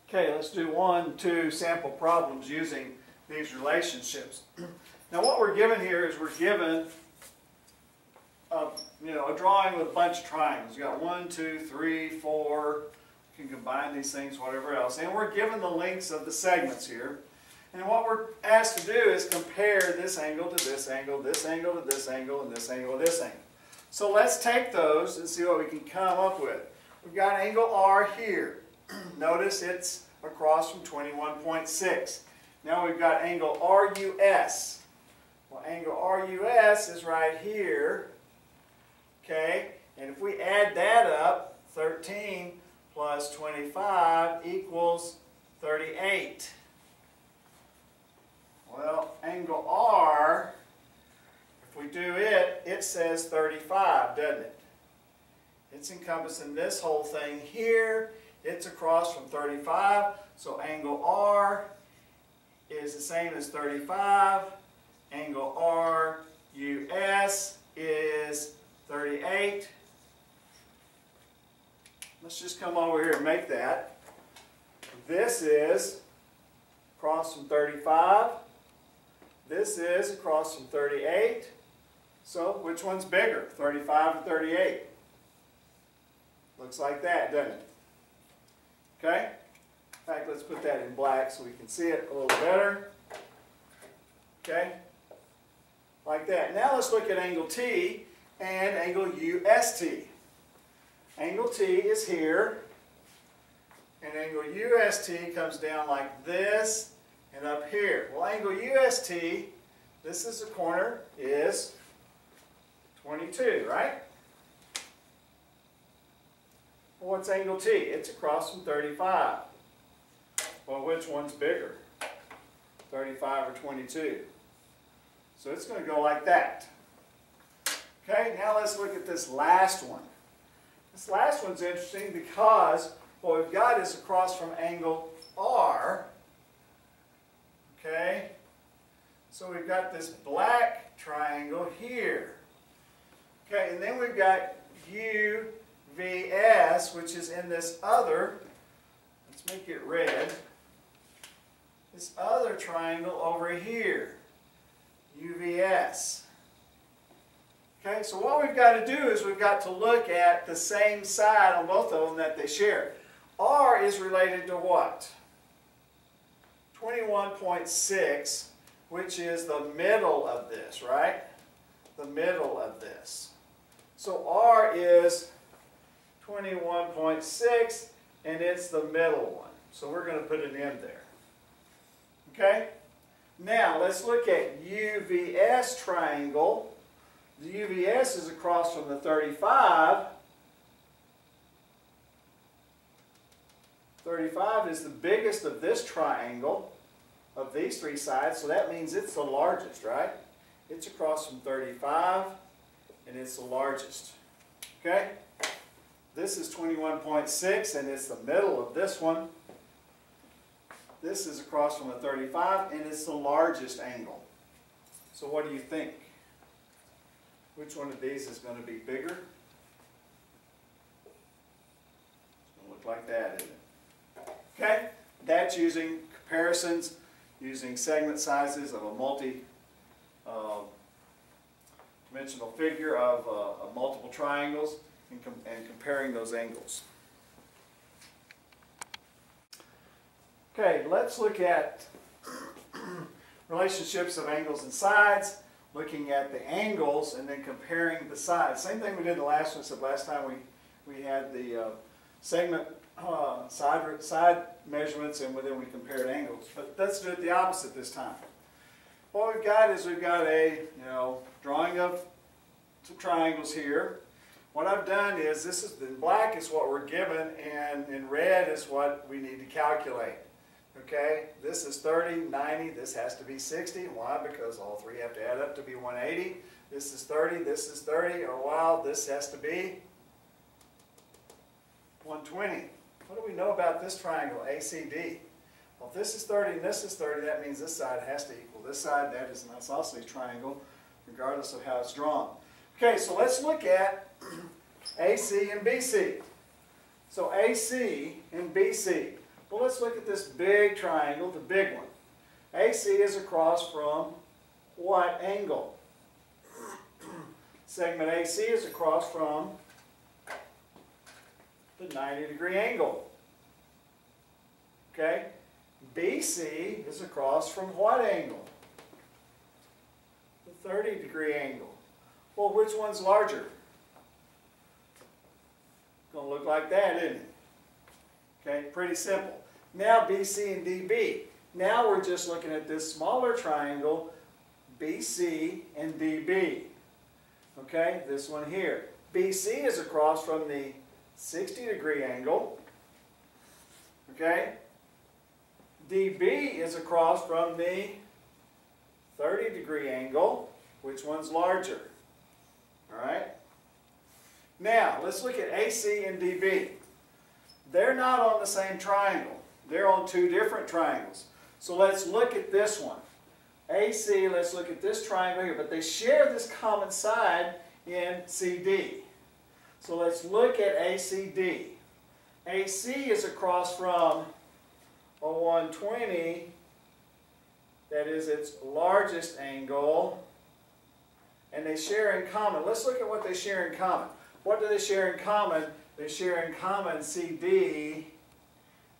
Okay, let's do 1, 2 sample problems using these relationships. Now what we're given here is we're given a drawing with a bunch of triangles. You got 1, 2, 3, 4. You can combine these things, whatever else. And we're given the lengths of the segments here. And what we're asked to do is compare this angle to this angle, this angle to this angle, and this angle to this angle. So let's take those and see what we can come up with. We've got angle R here. Notice it's across from 21.6. Now we've got angle RUS. Well, angle RUS is right here. Okay, and if we add that up, 13 plus 25 equals 38. Well, angle R, if we do it, it says 35, doesn't it? It's encompassing this whole thing here. It's across from 35, so angle R is the same as 35. Angle RUS is 38. Let's just come over here and make that. This is across from 35. This is across from 38. So which one's bigger, 35 or 38? Looks like that, doesn't it? Okay? In fact, let's put that in black so we can see it a little better. Okay? Like that. Now let's look at angle T and angle UST. Angle T is here, and angle UST comes down like this and up here. Well, angle UST, this is the corner, is 22, right? Well, what's angle T? It's across from 35. Well, which one's bigger? 35 or 22? So it's going to go like that. Okay, now let's look at this last one. This last one's interesting because what we've got is across from angle R. Okay, so we've got this black triangle here. Okay, and then we've got UVS, which is in this other, let's make it red, this other triangle over here, UVS. Okay, so what we've got to do is we've got to look at the same side on both of them that they share. R is related to what? 21.6, which is the middle of this, right? The middle of this. So R is 21.6, and it's the middle one. So we're going to put an M there. Okay? Now, let's look at UVS triangle. The UVS is across from the 35. 35 is the biggest of this triangle, of these three sides, so that means it's the largest, right? It's across from 35, and it's the largest. Okay? This is 21.6, and it's the middle of this one. This is across from the 35, and it's the largest angle. So what do you think? Which one of these is going to be bigger? It's going to look like that, isn't it? Okay? That's using comparisons, using segment sizes of a multi-dimensional figure of multiple triangles and comparing those angles. Okay, let's look at relationships of angles and sides, looking at the angles and then comparing the sides. Same thing we did the last one, except last time we had the segment side measurements and then we compared angles. But let's do it the opposite this time. What we've got is we've got a drawing of some triangles here. What I've done is this is in black is what we're given, and in red is what we need to calculate. Okay, this is 30, 90, this has to be 60. Why? Because all three have to add up to be 180. This is 30, this is 30, or wow, this has to be 120. What do we know about this triangle, ACD? Well, if this is 30 and this is 30, that means this side has to equal this side. That is an isosceles triangle, regardless of how it's drawn. Okay, so let's look at AC and BC. So AC and BC. Well, let's look at this big triangle, the big one. AC is across from what angle? Segment AC is across from the 90-degree angle. Okay? BC is across from what angle? The 30-degree angle. Well, which one's larger? It's going to look like that, isn't it? Okay, pretty simple. Now BC and DB. Now we're just looking at this smaller triangle, BC and DB. Okay, this one here. BC is across from the 60-degree angle. Okay? DB is across from the 30-degree angle. Which one's larger? Alright? Now, let's look at AC and DB. They're not on the same triangle. They're on two different triangles. So let's look at this one. AC, let's look at this triangle here, but they share this common side in CD. So let's look at ACD. AC is across from a 120, that is its largest angle, and they share in common. Let's look at what they share in common. What do they share in common? They share in common CD,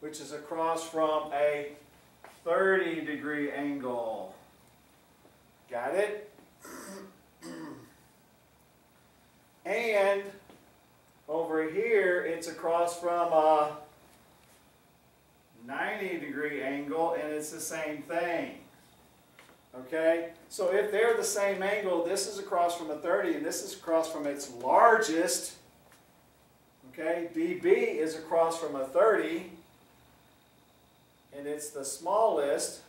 which is across from a 30-degree angle. Got it? And over here, it's across from a 90-degree angle, and it's the same thing. Okay? So if they're the same angle, this is across from a 30, and this is across from its largest. Okay? DB is across from a 30, and it's the smallest,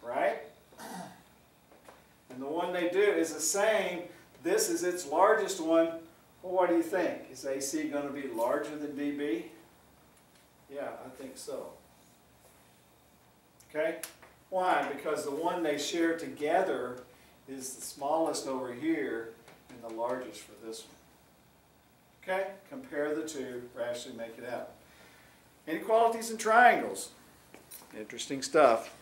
right? And the one they do is the same. This is its largest one. Well, what do you think? Is AC going to be larger than DB? Yeah, I think so. Okay? Why? Because the one they share together is the smallest over here and the largest for this one. Okay? Compare the two, rationally make it out. Inequalities and triangles. Interesting stuff.